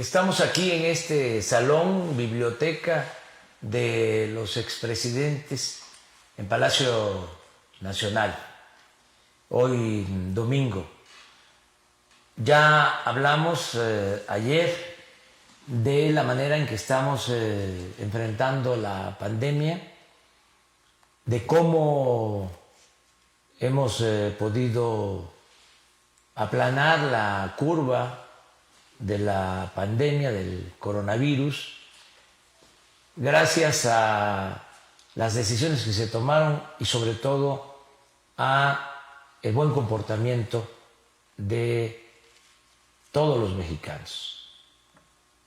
Estamos aquí en este salón, biblioteca de los expresidentes en Palacio Nacional, hoy domingo. Ya hablamos ayer de la manera en que estamos enfrentando la pandemia, de cómo hemos podido aplanar la curva de la pandemia del coronavirus gracias a las decisiones que se tomaron y sobre todo a el buen comportamiento de todos los mexicanos.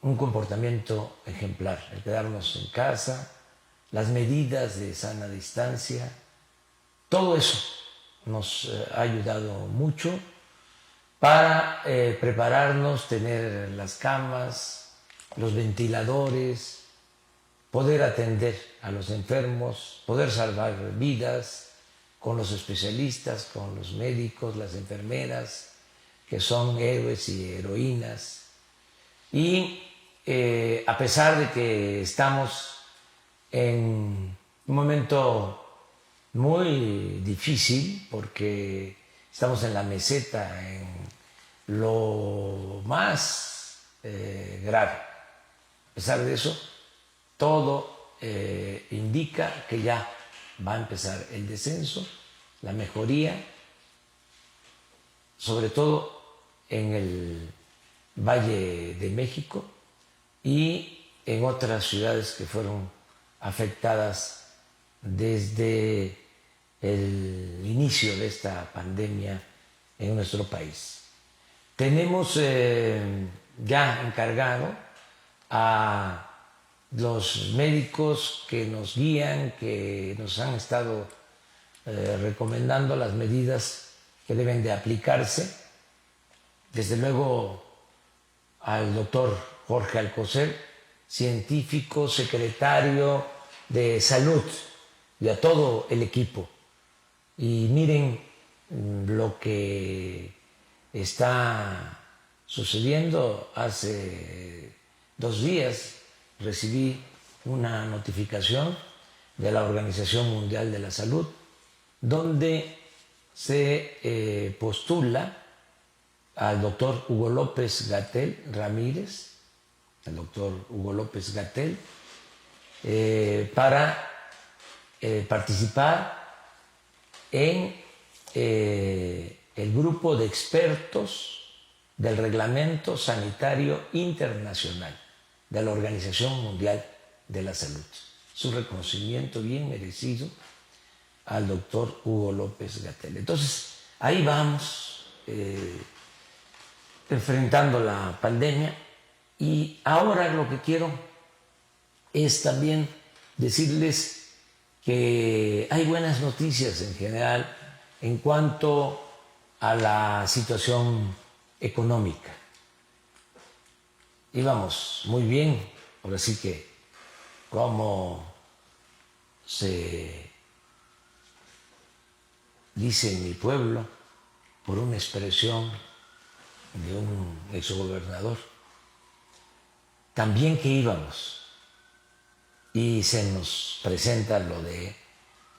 Un comportamiento ejemplar, el quedarnos en casa, las medidas de sana distancia, todo eso nos ha ayudado mucho para prepararnos, tener las camas, los ventiladores, poder atender a los enfermos, poder salvar vidas con los especialistas, con los médicos, las enfermeras, que son héroes y heroínas. Y a pesar de que estamos en un momento muy difícil, porque estamos en la meseta, en lo más grave. A pesar de eso, todo indica que ya va a empezar el descenso, la mejoría, sobre todo en el Valle de México y en otras ciudades que fueron afectadas desde el inicio de esta pandemia en nuestro país. Tenemos ya encargado a los médicos que nos guían, que nos han estado recomendando las medidas que deben de aplicarse. Desde luego al doctor Jorge Alcocer, científico, secretario de Salud, y a todo el equipo. Y miren lo que está sucediendo. Hace 2 días recibí una notificación de la Organización Mundial de la Salud donde se postula al doctor Hugo López-Gatell Ramírez, el doctor Hugo López-Gatell, para participar en el grupo de expertos del Reglamento Sanitario Internacional de la Organización Mundial de la Salud. Es un reconocimiento bien merecido al doctor Hugo López-Gatell. Entonces, ahí vamos enfrentando la pandemia, y ahora lo que quiero es también decirles que hay buenas noticias en general en cuanto a la situación económica. Íbamos muy bien, ahora sí que, como se dice en mi pueblo, por una expresión de un exgobernador, también que íbamos, y se nos presenta lo de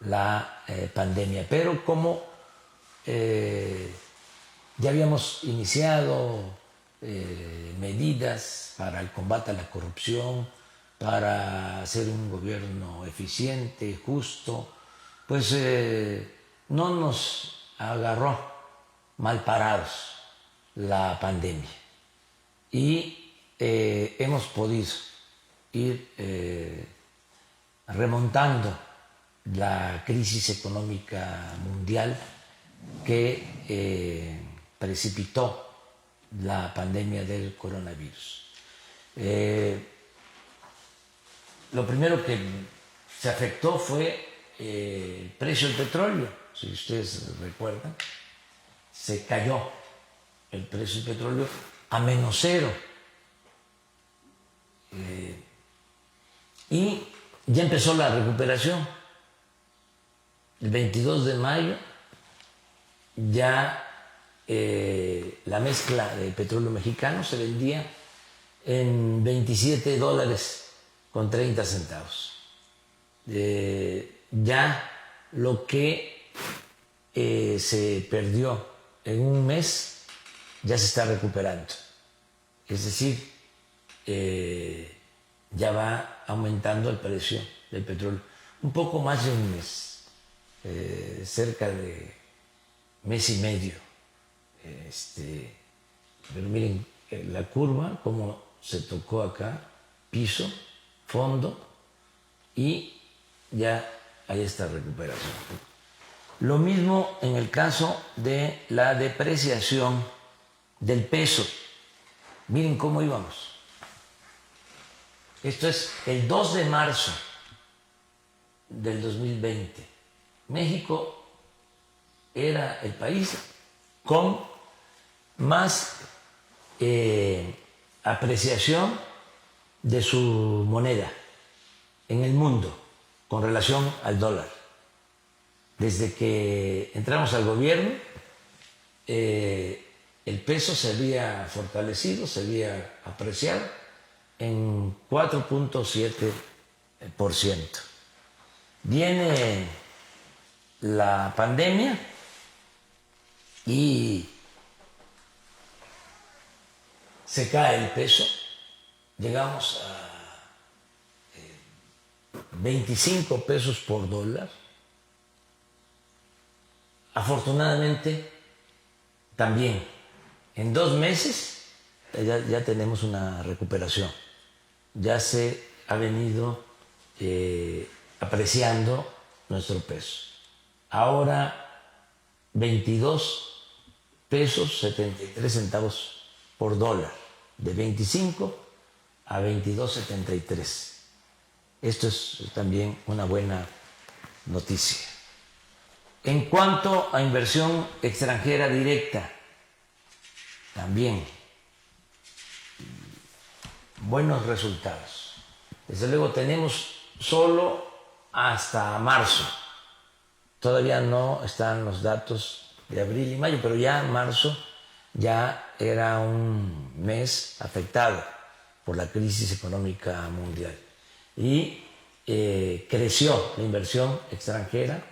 la pandemia. Pero como ya habíamos iniciado medidas para el combate a la corrupción, para hacer un gobierno eficiente, justo, pues no nos agarró mal parados la pandemia, y hemos podido ir remontando la crisis económica mundial que precipitó la pandemia del coronavirus. Lo primero que se afectó fue el precio del petróleo. Si ustedes recuerdan, se cayó el precio del petróleo a -0. Y ya empezó la recuperación. El 22 de mayo ya la mezcla de petróleo mexicano se vendía en $27.30. Ya lo que se perdió en un mes ya se está recuperando. Es decir, ya va aumentando el precio del petróleo. Un poco más de un mes, cerca de mes y medio. Pero miren la curva, cómo se tocó acá, piso, fondo, y ya hay esta recuperación. Lo mismo en el caso de la depreciación del peso. Miren cómo íbamos. Esto es el 2 de marzo del 2020. México era el país con más apreciación de su moneda en el mundo con relación al dólar. Desde que entramos al gobierno, el peso se había fortalecido, se había apreciado en 4.7%. Viene la pandemia y se cae el peso, llegamos a 25 pesos por dólar. Afortunadamente, también en 2 meses ya tenemos una recuperación. Ya se ha venido apreciando nuestro peso. Ahora 22 pesos 73 centavos por dólar, de 25 a 22.73. Esto es también una buena noticia. En cuanto a inversión extranjera directa, también buenos resultados. Desde luego tenemos solo hasta marzo. Todavía no están los datos de abril y mayo, pero ya marzo ya era un mes afectado por la crisis económica mundial. Y creció la inversión extranjera,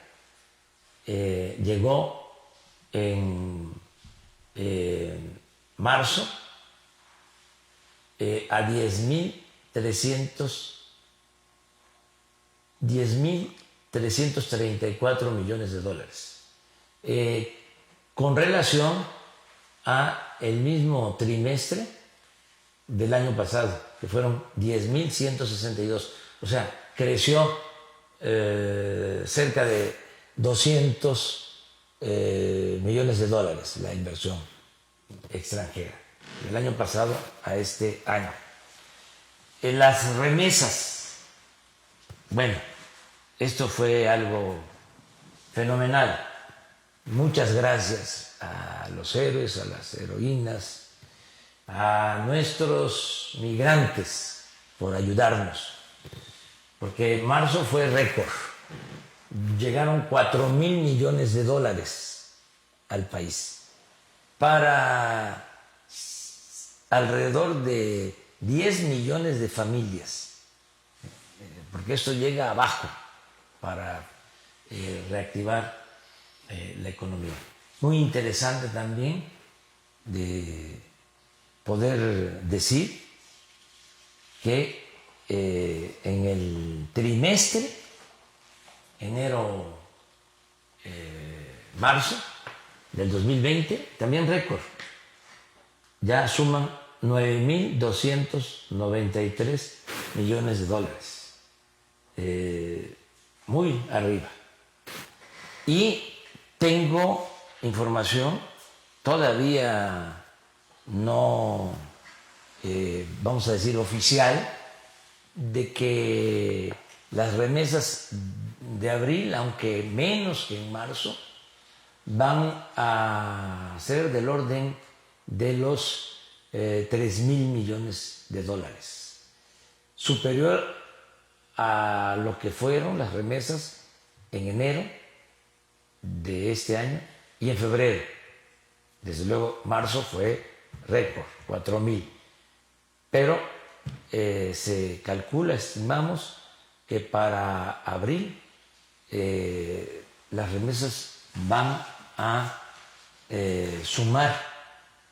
llegó en marzo a 10.334 millones de dólares. Con relación a el mismo trimestre del año pasado, que fueron 10.162. O sea, creció cerca de 200 millones de dólares la inversión extranjera del año pasado a este año. Las remesas, bueno, esto fue algo fenomenal. Muchas gracias a los héroes, a las heroínas, a nuestros migrantes por ayudarnos, porque en marzo fue récord. Llegaron 4.000 millones de dólares al país para alrededor de 10 millones de familias, porque esto llega abajo para reactivar la economía. Muy interesante también de poder decir que en el trimestre, enero-marzo del 2020, también récord, ya suman 9.293 millones de dólares, muy arriba. Y tengo información, todavía no, vamos a decir, oficial, de que las remesas de abril, aunque menos que en marzo, van a ser del orden de los 3.000 millones de dólares, superior a lo que fueron las remesas en enero de este año y en febrero. Desde luego, marzo fue récord, 4.000. pero se calcula, estimamos, que para abril las remesas van a sumar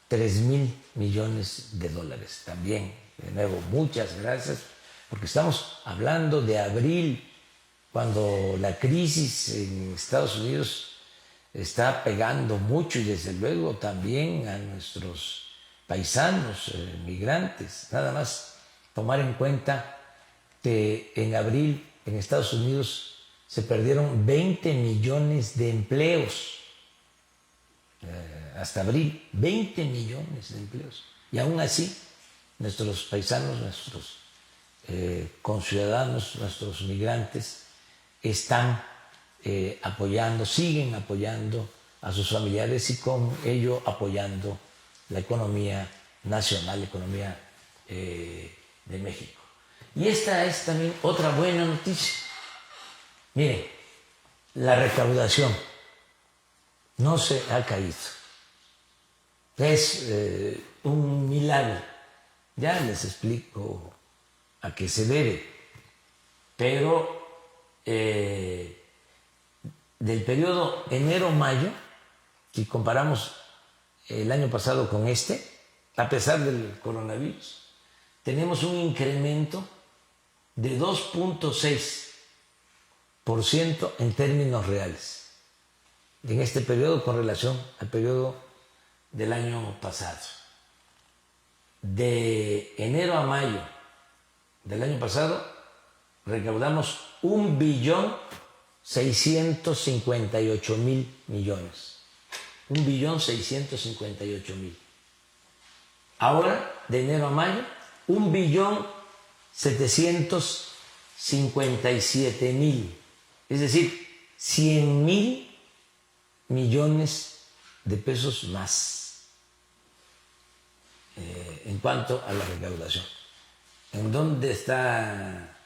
3,000 millones de dólares. También, de nuevo, muchas gracias, porque estamos hablando de abril, cuando la crisis en Estados Unidos está pegando mucho y desde luego también a nuestros paisanos, migrantes. Nada más tomar en cuenta que en abril en Estados Unidos se perdieron 20 millones de empleos. Hasta abril, 20 millones de empleos. Y aún así, nuestros paisanos, nuestros conciudadanos, nuestros migrantes están apoyando, siguen apoyando a sus familiares y con ello apoyando la economía nacional, la economía de México. Y esta es también otra buena noticia. Miren, la recaudación no se ha caído. Es un milagro. Ya les explico a qué se debe. Pero del periodo enero-mayo, si comparamos el año pasado con a pesar del coronavirus, tenemos un incremento de 2,6% en términos reales en este periodo con relación al periodo del año pasado. De enero a mayo del año pasado recaudamos 1,658,000 millones. 1,658,000. Ahora, de enero a mayo, 1,757,000. Es decir, 100,000 millones de pesos más en cuanto a la recaudación. ¿En dónde está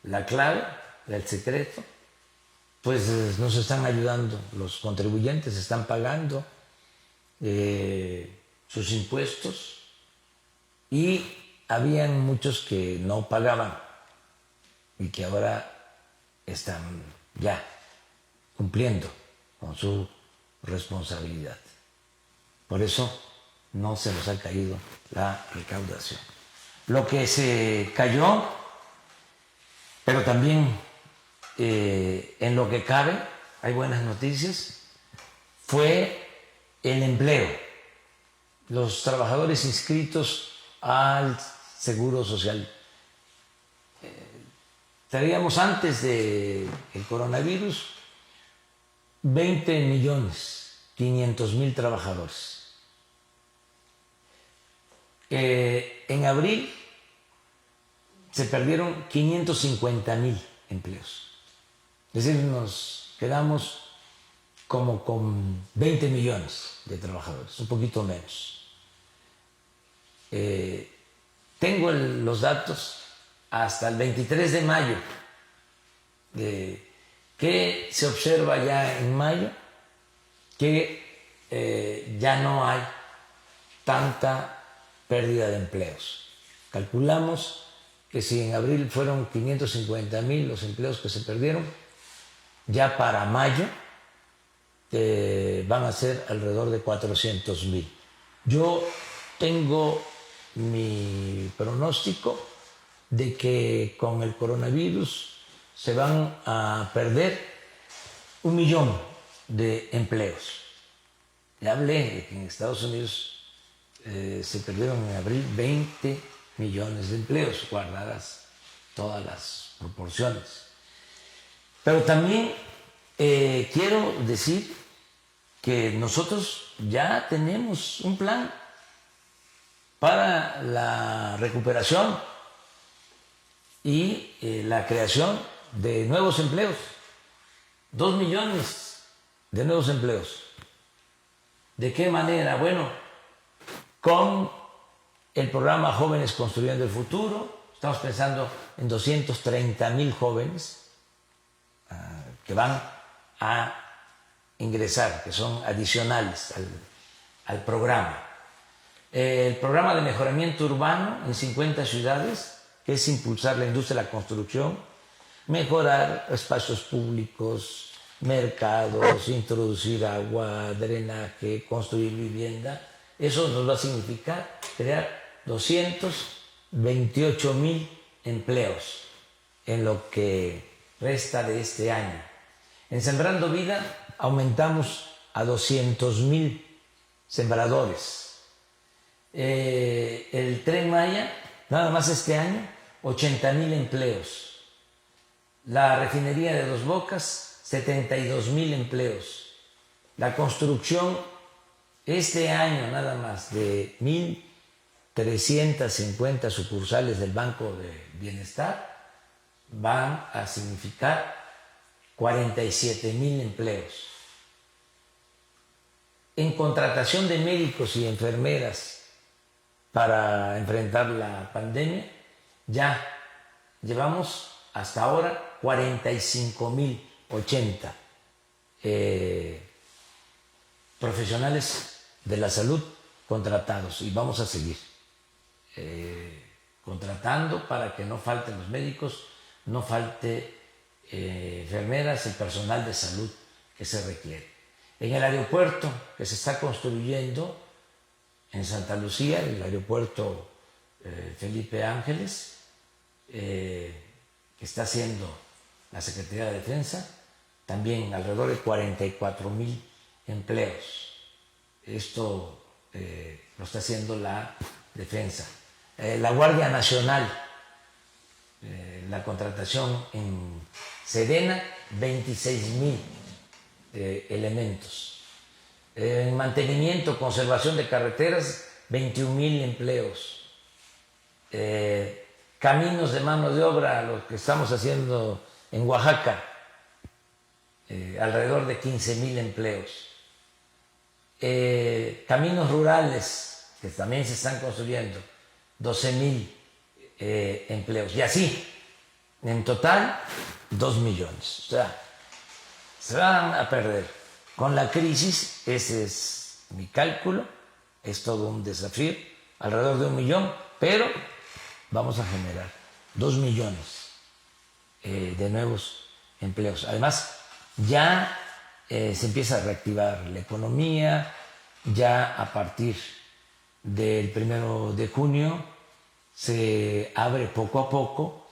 la clave, el secreto? Pues nos están ayudando, los contribuyentes están pagando sus impuestos y habían muchos que no pagaban y que ahora están ya cumpliendo con su responsabilidad. Por eso no se nos ha caído la recaudación. Lo que se cayó, pero también en lo que cabe, hay buenas noticias, fue el empleo. Los trabajadores inscritos al Seguro Social. Traíamos antes del coronavirus 20,500,000 trabajadores. En abril se perdieron 550,000 empleos. Es decir, nos quedamos como con 20 millones de trabajadores, un poquito menos. Tengo los datos hasta el 23 de mayo, que se observa ya en mayo que ya no hay tanta pérdida de empleos. Calculamos que si en abril fueron 550,000 los empleos que se perdieron, ya para mayo van a ser alrededor de 400,000. Yo tengo mi pronóstico de que con el coronavirus se van a perder 1,000,000 de empleos. Ya hablé de que en Estados Unidos se perdieron en abril 20 millones de empleos, guardadas todas las proporciones. Pero también quiero decir que nosotros ya tenemos un plan para la recuperación y la creación de nuevos empleos. 2 millones de nuevos empleos. ¿De qué manera? Bueno, con el programa Jóvenes Construyendo el Futuro, estamos pensando en 230,000 jóvenes que van a ingresar, que son adicionales al programa. El programa de mejoramiento urbano en 50 ciudades, que es impulsar la industria de la construcción, mejorar espacios públicos, mercados, introducir agua, drenaje, construir vivienda. Eso nos va a significar crear 228,000 empleos en lo que resta de este año. En Sembrando Vida aumentamos a 200,000 sembradores. El Tren Maya, nada más este año, 80,000 empleos. La refinería de Dos Bocas, 72,000 empleos. La construcción, este año nada más, de 1,350 sucursales del Banco de Bienestar, van a significar 47,000 empleos. En contratación de médicos y enfermeras para enfrentar la pandemia, ya llevamos hasta ahora 45,080 profesionales de la salud contratados, y vamos a seguir contratando para que no falten los médicos, no falte enfermeras, el personal de salud que se requiere. En el aeropuerto que se está construyendo en Santa Lucía, el aeropuerto Felipe Ángeles, que está haciendo la Secretaría de Defensa, también alrededor de 44,000 empleos. Esto lo está haciendo la Defensa. La Guardia Nacional, la contratación en Sedena, 26,000 elementos. En mantenimiento, conservación de carreteras, 21,000 empleos. Caminos de mano de obra, lo que estamos haciendo en Oaxaca, alrededor de 15,000 empleos. Caminos rurales, que también se están construyendo, 12,000 empleos. Y así, en total, 2 millones. O sea, se van a perder. Con la crisis, ese es mi cálculo, es todo un desafío, alrededor de 1 millón, pero vamos a generar 2 millones de nuevos empleos. Además, ya se empieza a reactivar la economía, ya a partir del 1 de junio se abre poco a poco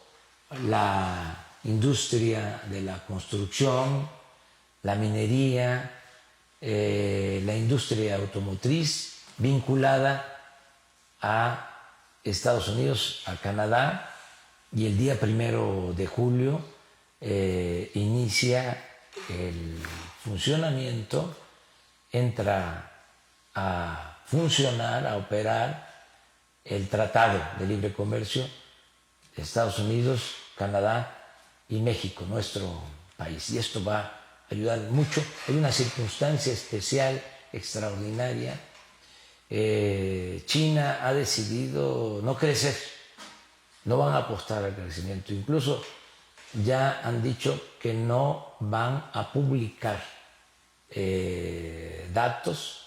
la industria de la construcción, la minería, la industria automotriz vinculada a Estados Unidos, a Canadá, y el día 1 de julio inicia el funcionamiento, entra a funcionar, a operar el Tratado de Libre Comercio de Estados Unidos, Canadá y México, nuestro país. Y esto va a ayudar mucho. Hay una circunstancia especial, extraordinaria. China ha decidido no crecer, no van a apostar al crecimiento. Incluso ya han dicho que no van a publicar datos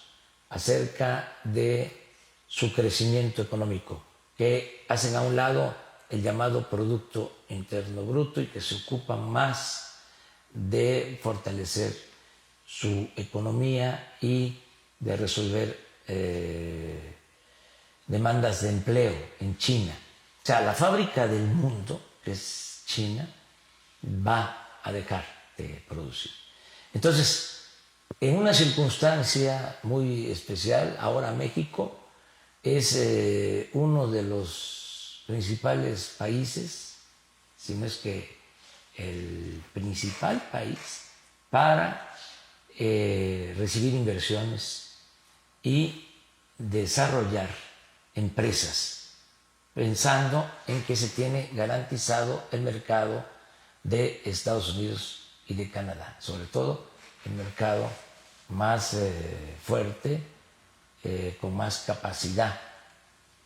acerca de su crecimiento económico, que hacen a un lado el llamado Producto Interno Bruto y que se ocupan más de fortalecer su economía y de resolver demandas de empleo en China. O sea, la fábrica del mundo, que es China, va a dejar de producir. Entonces, en una circunstancia muy especial, ahora México es uno de los principales países, si no es que el principal país, para recibir inversiones y desarrollar empresas, pensando en que se tiene garantizado el mercado de Estados Unidos y de Canadá, sobre todo el mercado más fuerte, con más capacidad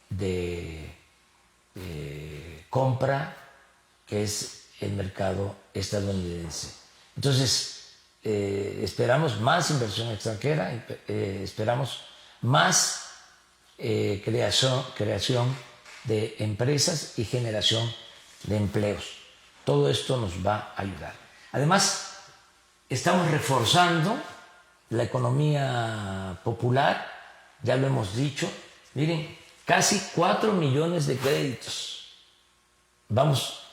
de compra, que es el mercado estadounidense. Entonces, esperamos más inversión extranjera, esperamos más creación de empresas y generación de empleos. Todo esto nos va a ayudar. Además, estamos reforzando la economía popular, ya lo hemos dicho. Miren, casi 4 millones de créditos vamos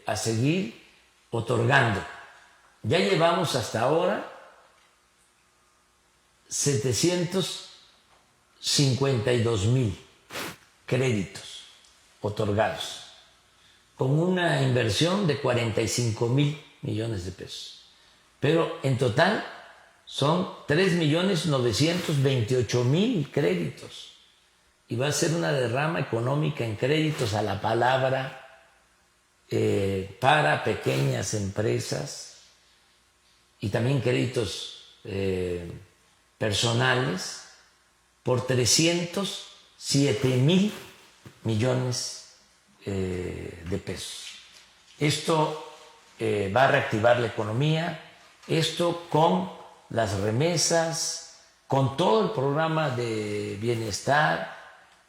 a seguir otorgando. Ya llevamos hasta ahora 752,000 créditos otorgados, con una inversión de 45,000 millones de pesos. Pero en total son 3,928,000 créditos. Y va a ser una derrama económica en créditos a la palabra para pequeñas empresas y también créditos personales por 307,000 millones de pesos. Esto va a reactivar la economía, esto con las remesas, con todo el programa de bienestar,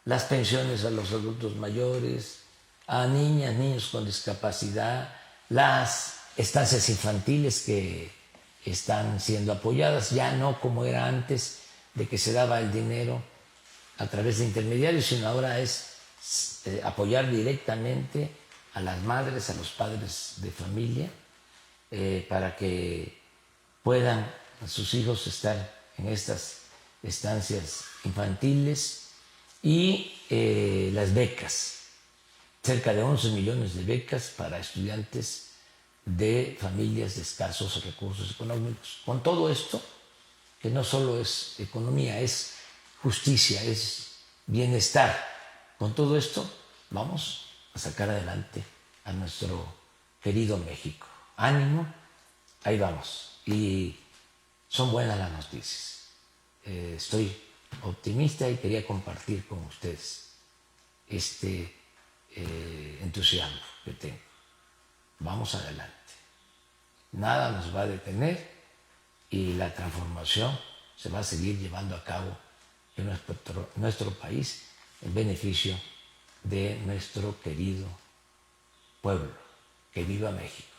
las pensiones a los adultos mayores, a niñas, niños con discapacidad, las estancias infantiles que están siendo apoyadas, ya no como era antes, de que se daba el dinero a través de intermediarios, sino ahora es apoyar directamente a las madres, a los padres de familia, para que puedan sus hijos estar en estas estancias infantiles, y las becas, cerca de 11 millones de becas para estudiantes de familias de escasos recursos económicos. Con todo esto, que no solo es economía, es justicia, es bienestar, con todo esto vamos a sacar adelante a nuestro querido México. Ánimo, ahí vamos. Y son buenas las noticias. Estoy optimista y quería compartir con ustedes este entusiasmo que tengo. Vamos adelante. Nada nos va a detener y la transformación se va a seguir llevando a cabo en nuestro país en beneficio de nuestro querido pueblo. Que viva México.